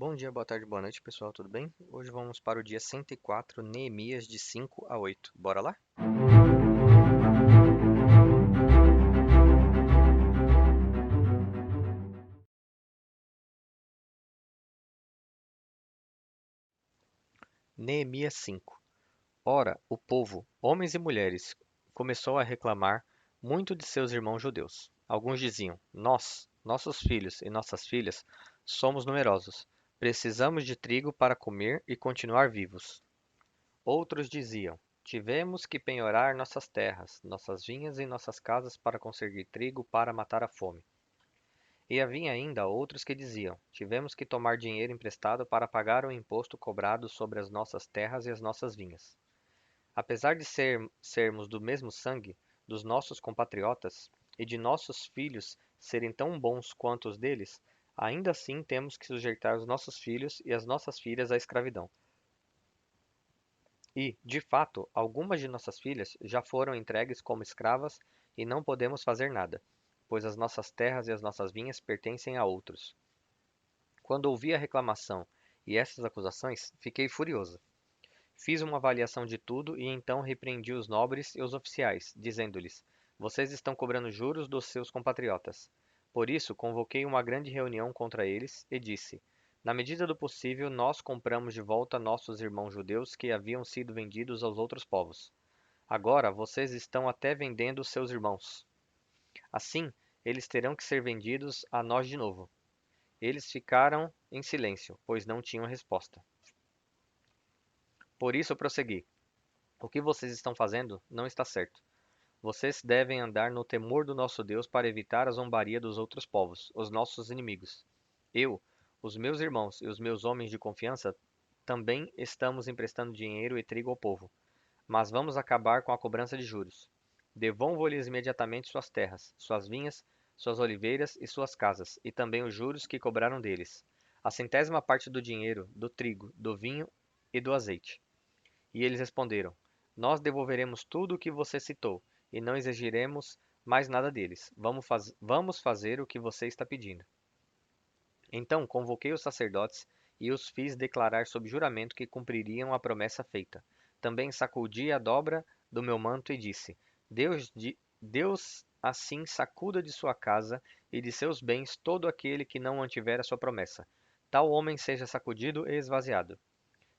Bom dia, boa tarde, boa noite, pessoal, tudo bem? Hoje vamos para o dia 104, Neemias de 5 a 8. Bora lá? Neemias 5. Ora, o povo, homens e mulheres, começou a reclamar muito de seus irmãos judeus. Alguns diziam: nossos filhos e nossas filhas, somos numerosos. Precisamos de trigo para comer e continuar vivos. Outros diziam: tivemos que penhorar nossas terras, nossas vinhas e nossas casas para conseguir trigo para matar a fome. E havia ainda outros que diziam: tivemos que tomar dinheiro emprestado para pagar o imposto cobrado sobre as nossas terras e as nossas vinhas. Apesar de sermos do mesmo sangue, dos nossos compatriotas, e de nossos filhos serem tão bons quanto os deles, ainda assim temos que sujeitar os nossos filhos e as nossas filhas à escravidão. E, de fato, algumas de nossas filhas já foram entregues como escravas e não podemos fazer nada, pois as nossas terras e as nossas vinhas pertencem a outros. Quando ouvi a reclamação e essas acusações, fiquei furioso. Fiz uma avaliação de tudo e então repreendi os nobres e os oficiais, dizendo-lhes: vocês estão cobrando juros dos seus compatriotas. Por isso, convoquei uma grande reunião contra eles e disse: na medida do possível, nós compramos de volta nossos irmãos judeus que haviam sido vendidos aos outros povos. Agora, vocês estão até vendendo seus irmãos. Assim, eles terão que ser vendidos a nós de novo. Eles ficaram em silêncio, pois não tinham resposta. Por isso eu prossegui: o que vocês estão fazendo não está certo. Vocês devem andar no temor do nosso Deus para evitar a zombaria dos outros povos, os nossos inimigos. Eu, os meus irmãos e os meus homens de confiança também estamos emprestando dinheiro e trigo ao povo, mas vamos acabar com a cobrança de juros. Devolvam-lhes imediatamente suas terras, suas vinhas, suas oliveiras e suas casas, e também os juros que cobraram deles, a centésima parte do dinheiro, do trigo, do vinho e do azeite. E eles responderam: nós devolveremos tudo o que você citou, e não exigiremos mais nada deles. Vamos fazer o que você está pedindo. Então convoquei os sacerdotes e os fiz declarar sob juramento que cumpririam a promessa feita. Também sacudi a dobra do meu manto e disse: Deus assim sacuda de sua casa e de seus bens todo aquele que não mantiver a sua promessa. Tal homem seja sacudido e esvaziado.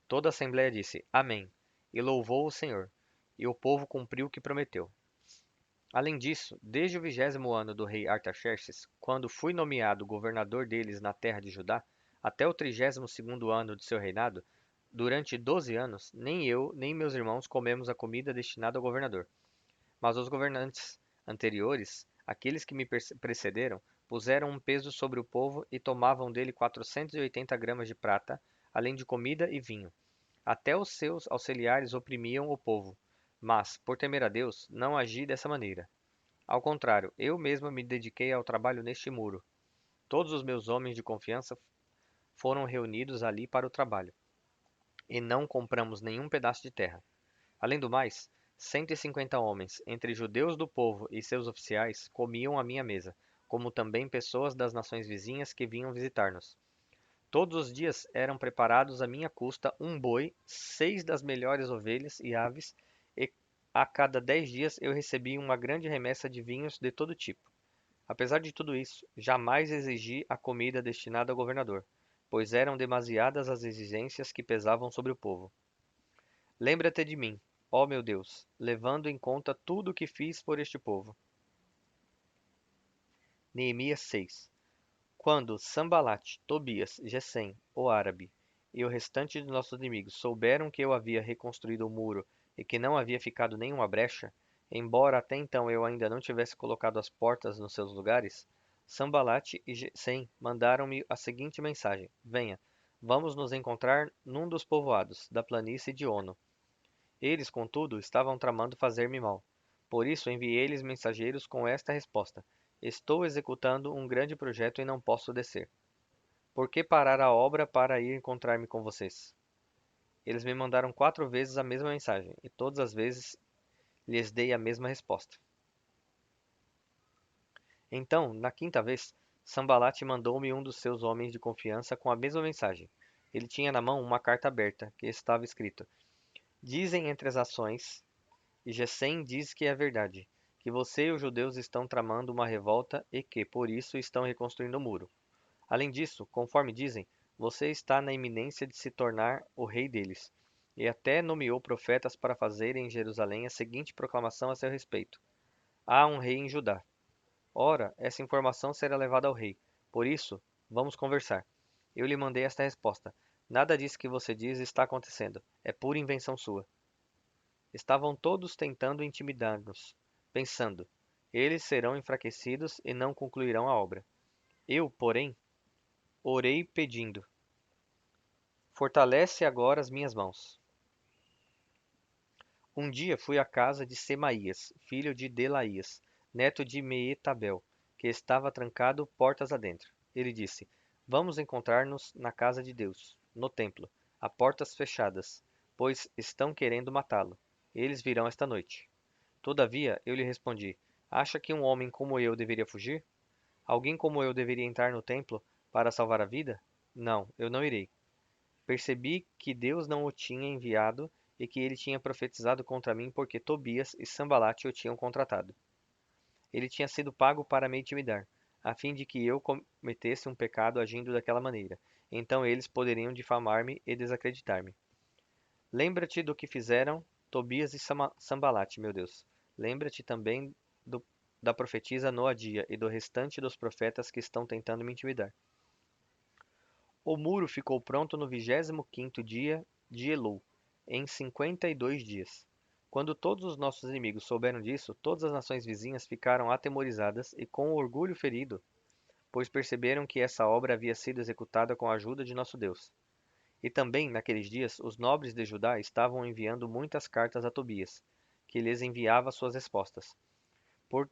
Toda a assembleia disse: Amém, e louvou o Senhor. E o povo cumpriu o que prometeu. Além disso, desde o 20º ano do rei Artaxerxes, quando fui nomeado governador deles na terra de Judá, até o 32º ano de seu reinado, durante 12 anos, nem eu nem meus irmãos comemos a comida destinada ao governador. Mas os governantes anteriores, aqueles que me precederam, puseram um peso sobre o povo e tomavam dele 480 gramas de prata, além de comida e vinho. Até os seus auxiliares oprimiam o povo, mas, por temer a Deus, não agi dessa maneira. Ao contrário, eu mesmo me dediquei ao trabalho neste muro. Todos os meus homens de confiança foram reunidos ali para o trabalho, e não compramos nenhum pedaço de terra. Além do mais, 150 homens, entre judeus do povo e seus oficiais, comiam à minha mesa, como também pessoas das nações vizinhas que vinham visitar-nos. Todos os dias eram preparados à minha custa um boi, 6 das melhores ovelhas e aves, e a cada 10 dias eu recebia uma grande remessa de vinhos de todo tipo. Apesar de tudo isso, jamais exigi a comida destinada ao governador, pois eram demasiadas as exigências que pesavam sobre o povo. Lembra-te de mim, ó meu Deus, levando em conta tudo o que fiz por este povo. Neemias 6. Quando Sanbalate, Tobias, Gesem, o árabe, e o restante de nossos inimigos souberam que eu havia reconstruído o muro e que não havia ficado nenhuma brecha, embora até então eu ainda não tivesse colocado as portas nos seus lugares, Sanbalate e Gesem mandaram-me a seguinte mensagem: venha, vamos nos encontrar num dos povoados da planície de Ono. Eles, contudo, estavam tramando fazer-me mal. Por isso enviei-lhes mensageiros com esta resposta: estou executando um grande projeto e não posso descer. Por que parar a obra para ir encontrar-me com vocês? Eles me mandaram 4 vezes a mesma mensagem, e todas as vezes lhes dei a mesma resposta. Então, na quinta vez, Sanbalate mandou-me um dos seus homens de confiança com a mesma mensagem. Ele tinha na mão uma carta aberta, que estava escrito: Dizem entre as ações, e Gesem diz que é verdade, que você e os judeus estão tramando uma revolta e que, por isso, estão reconstruindo o muro. Além disso, conforme dizem, você está na iminência de se tornar o rei deles, e até nomeou profetas para fazerem em Jerusalém a seguinte proclamação a seu respeito: Há um rei em Judá. Ora, essa informação será levada ao rei. Por isso, vamos conversar. Eu lhe mandei esta resposta. Nada disso que você diz está acontecendo. É pura invenção sua. Estavam todos tentando intimidar-nos, pensando: eles serão enfraquecidos e não concluirão a obra. Eu, porém, orei pedindo: Fortalece agora as minhas mãos. Um dia fui à casa de Semaías, filho de Delaías, neto de Meetabel, que estava trancado portas adentro. Ele disse: Vamos encontrar-nos na casa de Deus, no templo, a portas fechadas, pois estão querendo matá-lo. Eles virão esta noite. Todavia, eu lhe respondi: Acha que um homem como eu deveria fugir? Alguém como eu deveria entrar no templo para salvar a vida? Não, eu não irei. Percebi que Deus não o tinha enviado e que ele tinha profetizado contra mim porque Tobias e Sanbalate o tinham contratado. Ele tinha sido pago para me intimidar, a fim de que eu cometesse um pecado agindo daquela maneira. Então eles poderiam difamar-me e desacreditar-me. Lembra-te do que fizeram Tobias e Sanbalate, meu Deus. Lembra-te também do, da profetisa Noadia e do restante dos profetas que estão tentando me intimidar. O muro ficou pronto no 25º dia de Elul, em 52 dias. Quando todos os nossos inimigos souberam disso, todas as nações vizinhas ficaram atemorizadas e com o orgulho ferido, pois perceberam que essa obra havia sido executada com a ajuda de nosso Deus. E também, naqueles dias, os nobres de Judá estavam enviando muitas cartas a Tobias, que lhes enviava suas respostas, por-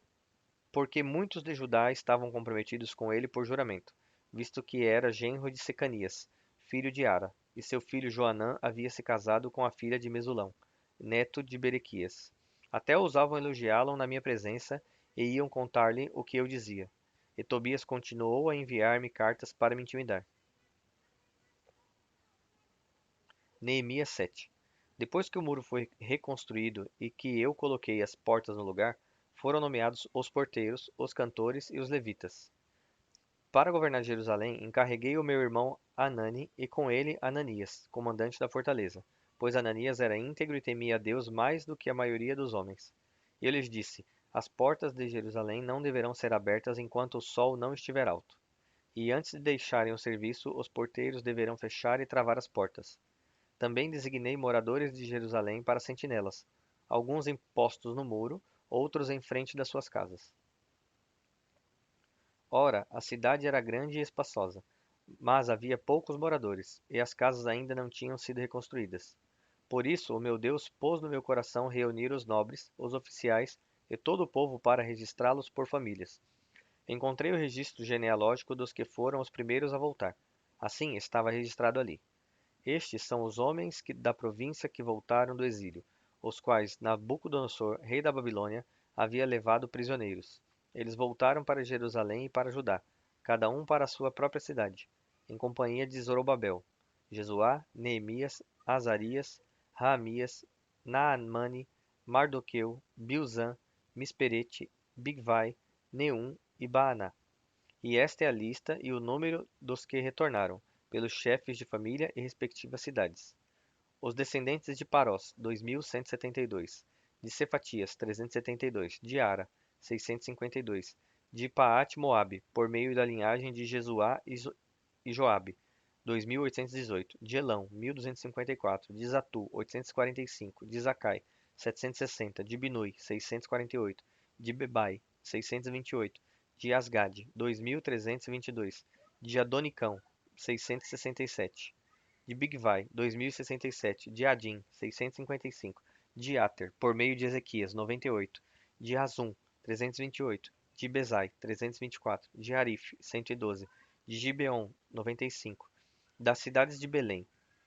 porque muitos de Judá estavam comprometidos com ele por juramento, visto que era genro de Secanias, filho de Ara, e seu filho Joanã havia se casado com a filha de Mesulão, neto de Berequias. Até ousavam elogiá-lo na minha presença e iam contar-lhe o que eu dizia. E Tobias continuou a enviar-me cartas para me intimidar. Neemias 7. Depois que o muro foi reconstruído e que eu coloquei as portas no lugar, foram nomeados os porteiros, os cantores e os levitas. Para governar Jerusalém, encarreguei o meu irmão Hanani e com ele Ananias, comandante da fortaleza, pois Ananias era íntegro e temia a Deus mais do que a maioria dos homens. E eu lhes disse: As portas de Jerusalém não deverão ser abertas enquanto o sol não estiver alto. E antes de deixarem o serviço, os porteiros deverão fechar e travar as portas. Também designei moradores de Jerusalém para sentinelas, alguns postos no muro, outros em frente das suas casas. Ora, a cidade era grande e espaçosa, mas havia poucos moradores, e as casas ainda não tinham sido reconstruídas. Por isso, o meu Deus pôs no meu coração reunir os nobres, os oficiais e todo o povo para registrá-los por famílias. Encontrei o registro genealógico dos que foram os primeiros a voltar. Assim, estava registrado ali. Estes são os homens da província que voltaram do exílio, os quais Nabucodonosor, rei da Babilônia, havia levado prisioneiros. Eles voltaram para Jerusalém e para Judá, cada um para a sua própria cidade, em companhia de Zorobabel, Jesuá, Neemias, Azarias, Raamias, Naamani, Mardoqueu, Bilzã, Misperete, Bigvai, Neum e Baaná. E esta é a lista e o número dos que retornaram, pelos chefes de família e respectivas cidades. Os descendentes de Parós, 2.172. De Cefatias, 372. De Ara, 652. De Paate-Moabe, por meio da linhagem de Jesuá e Joabe, 2.818. De Elão, 1.254. De Zatu, 845. De Zacai, 760. De Binui, 648. De Bebai, 628. De Asgade, 2.322. De Adonicão, 667. De Bigvai, 2067. De Adim, 655. De Ater, por meio de Ezequias, 98. De Azum, 328. De Bezai, 324. De Arif, 112. De Gibeon, 95. Das cidades de Belém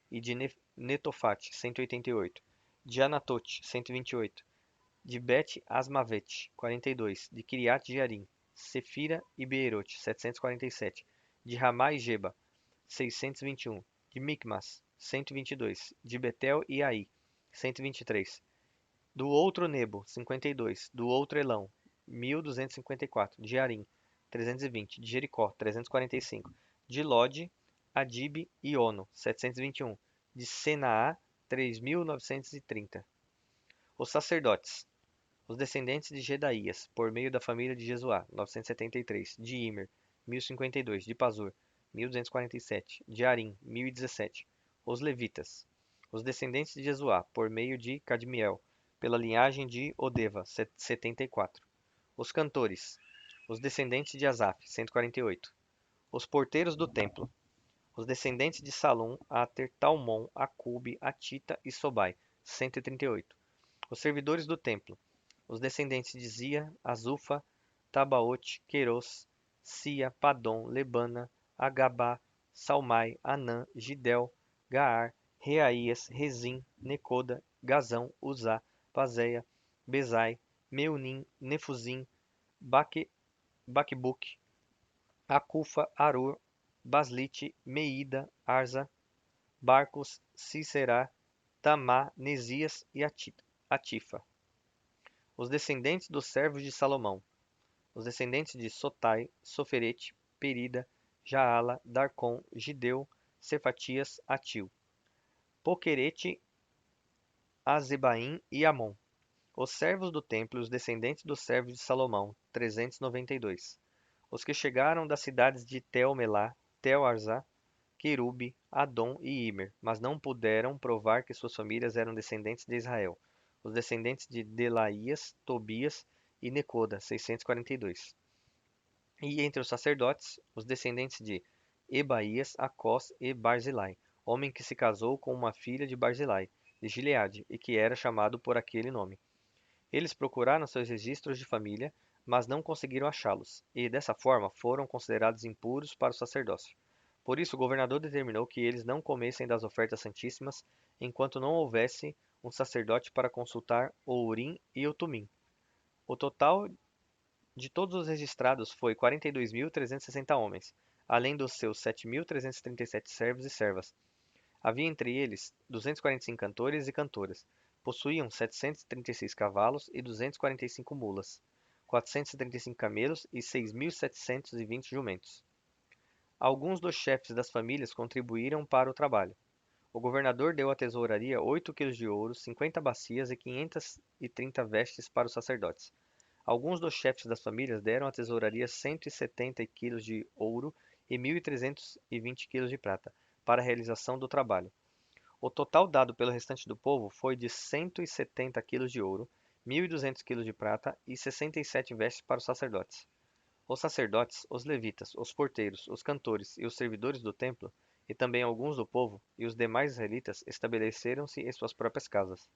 e de Netofate, 188. De Anatote, 128. De Bet Asmavet, 42. De Kiriat Jearim, Sefira e Beerote, 747. De Ramá e Geba, 621. De Micmas, 122. De Betel e Ai, 123. Do outro Nebo, 52. Do outro Elão, 1254. De Arim, 320. De Jericó, 345. De Lode, Adibe e Ono, 721. De Senaá, 3930. Os sacerdotes, os descendentes de Gedaías, por meio da família de Jesuá, 973. De Imer, 1052. De Pazur, 1247. De Arim, 1017. Os levitas, os descendentes de Jesuá, por meio de Cadmiel, pela linhagem de Odeva, 74. Os cantores, os descendentes de Asaf, 148. Os porteiros do templo, os descendentes de Salum, Ater, Talmon, Acube, Atita e Sobai, 138. Os servidores do templo, os descendentes de Zia, Azufa, Tabaote, Queiros, Sia, Padom, Lebana, Agabá, Salmai, Anã, Gidel, Gaar, Reaías, Rezim, Necoda, Gazão, Uzá, Pazéia, Bezai, Meunim, Nefuzim, Baquebuque, Acufa, Arur, Baslite, Meida, Arza, Barcos, Cícera, Tamá, Nesias e Atifa. Os descendentes dos servos de Salomão, os descendentes de Sotai, Soferete, Perida, Jaala, Darcon, Gideu, Cefatias, Atil, Poquerete, Azebaim e Amon. Os servos do templo e os descendentes dos servos de Salomão, 392. Os que chegaram das cidades de Tel-Melá, Tel-Arzá, Querube, Adom e Imer, mas não puderam provar que suas famílias eram descendentes de Israel. Os descendentes de Delaías, Tobias e Necoda, 642. E entre os sacerdotes, os descendentes de Ebaías, Acós e Barzilai, homem que se casou com uma filha de Barzilai, de Gileade, e que era chamado por aquele nome. Eles procuraram seus registros de família, mas não conseguiram achá-los, e dessa forma foram considerados impuros para o sacerdócio. Por isso o governador determinou que eles não comessem das ofertas santíssimas, enquanto não houvesse um sacerdote para consultar o Urim e o Tumim. O total de todos os registrados foi 42.360 homens, além dos seus 7.337 servos e servas. Havia entre eles 245 cantores e cantoras. Possuíam 736 cavalos e 245 mulas, 435 camelos e 6.720 jumentos. Alguns dos chefes das famílias contribuíram para o trabalho. O governador deu à tesouraria 8 quilos de ouro, 50 bacias e 530 vestes para os sacerdotes. Alguns dos chefes das famílias deram à tesouraria 170 quilos de ouro e 1.320 quilos de prata, para a realização do trabalho. O total dado pelo restante do povo foi de 170 quilos de ouro, 1.200 quilos de prata e 67 vestes para os sacerdotes. Os sacerdotes, os levitas, os porteiros, os cantores e os servidores do templo, e também alguns do povo, e os demais israelitas estabeleceram-se em suas próprias casas.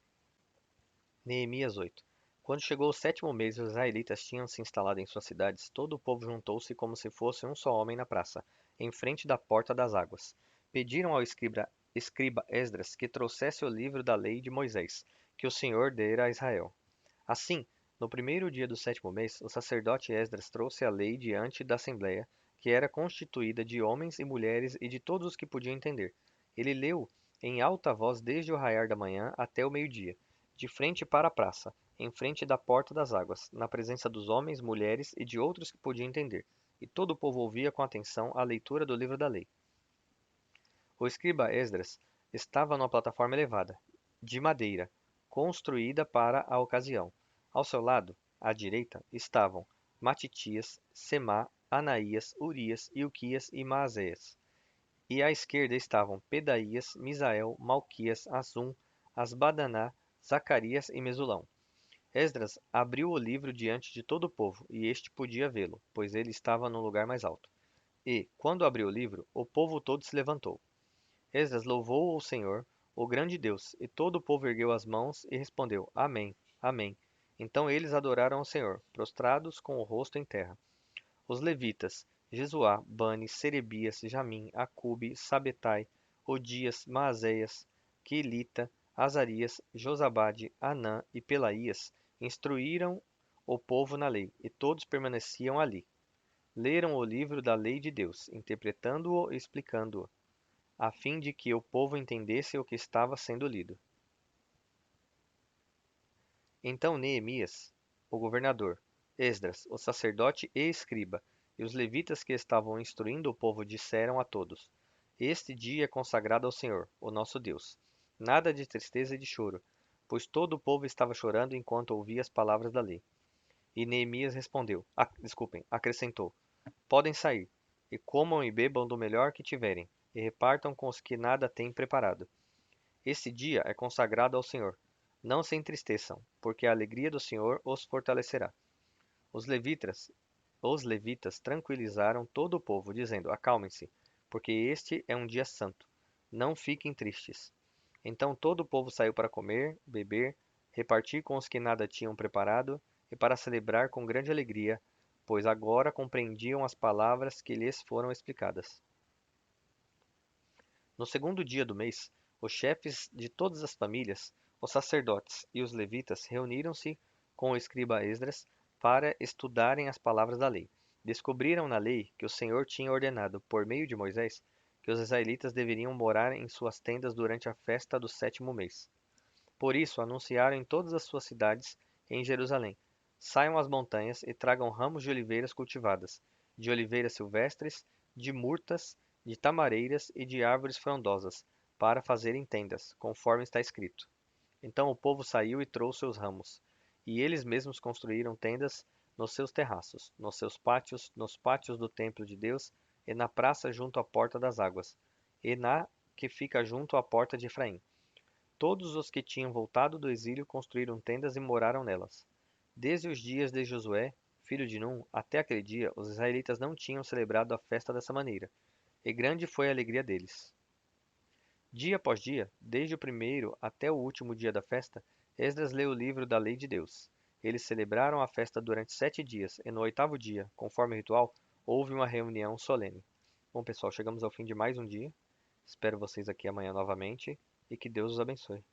Neemias 8. Quando chegou o sétimo mês e os israelitas tinham se instalado em suas cidades, todo o povo juntou-se como se fosse um só homem na praça, em frente da porta das águas. Pediram ao escriba Esdras que trouxesse o livro da lei de Moisés, que o Senhor dera a Israel. Assim, no primeiro dia do sétimo mês, o sacerdote Esdras trouxe a lei diante da assembleia, que era constituída de homens e mulheres e de todos os que podiam entender. Ele leu em alta voz desde o raiar da manhã até o meio-dia, de frente para a praça, em frente da porta das águas, na presença dos homens, mulheres e de outros que podiam entender. E todo o povo ouvia com atenção a leitura do livro da lei. O escriba Esdras estava numa plataforma elevada, de madeira, construída para a ocasião. Ao seu lado, à direita, estavam Matitias, Semá, Anaías, Urias, Ilquias e Maazéias. E à esquerda estavam Pedaías, Misael, Malquias, Azum, Asbadaná, Zacarias e Mesulão. Esdras abriu o livro diante de todo o povo, e este podia vê-lo, pois ele estava no lugar mais alto. E, quando abriu o livro, o povo todo se levantou. Esdras louvou o Senhor, o grande Deus, e todo o povo ergueu as mãos e respondeu: Amém, Amém. Então eles adoraram ao Senhor, prostrados com o rosto em terra. Os levitas, Jesuá, Bani, Serebias, Jamim, Acube, Sabetai, Odias, Maazéias, Quelita, Azarias, Josabade, Anã e Pelaías, instruíram o povo na lei, e todos permaneciam ali. leram o livro da lei de Deus, interpretando-o e explicando-o, a fim de que o povo entendesse o que estava sendo lido. Então Neemias, o governador, Esdras, o sacerdote e escriba, e os levitas que estavam instruindo o povo disseram a todos: Este dia é consagrado ao Senhor, o nosso Deus. Nada de tristeza e de choro, pois todo o povo estava chorando enquanto ouvia as palavras da lei. E Neemias respondeu, acrescentou: Podem sair, e comam e bebam do melhor que tiverem, e repartam com os que nada têm preparado. Este dia é consagrado ao Senhor. Não se entristeçam, porque a alegria do Senhor os fortalecerá. Os levitas, os levitas tranquilizaram todo o povo, dizendo: Acalmem-se, porque este é um dia santo. Não fiquem tristes. Então todo o povo saiu para comer, beber, repartir com os que nada tinham preparado e para celebrar com grande alegria, pois agora compreendiam as palavras que lhes foram explicadas. No segundo dia do mês, os chefes de todas as famílias, os sacerdotes e os levitas reuniram-se com o escriba Esdras para estudarem as palavras da lei. Descobriram na lei que o Senhor tinha ordenado, por meio de Moisés, que os israelitas deveriam morar em suas tendas durante a festa do sétimo mês. Por isso, anunciaram em todas as suas cidades e em Jerusalém: Saiam às montanhas e tragam ramos de oliveiras cultivadas, de oliveiras silvestres, de murtas, de tamareiras e de árvores frondosas, para fazerem tendas, conforme está escrito. Então o povo saiu e trouxe os ramos, e eles mesmos construíram tendas nos seus terraços, nos pátios do templo de Deus e na praça junto à porta das águas, e na que fica junto à porta de Efraim. Todos os que tinham voltado do exílio construíram tendas e moraram nelas. Desde os dias de Josué, filho de Num, até aquele dia, os israelitas não tinham celebrado a festa dessa maneira, e grande foi a alegria deles. Dia após dia, desde o primeiro até o último dia da festa, Esdras leu o livro da lei de Deus. Eles celebraram a festa durante 7 dias, e no oitavo dia, conforme o ritual, houve uma reunião solene. Bom, pessoal, chegamos ao fim de mais um dia. Espero vocês aqui amanhã novamente e que Deus os abençoe.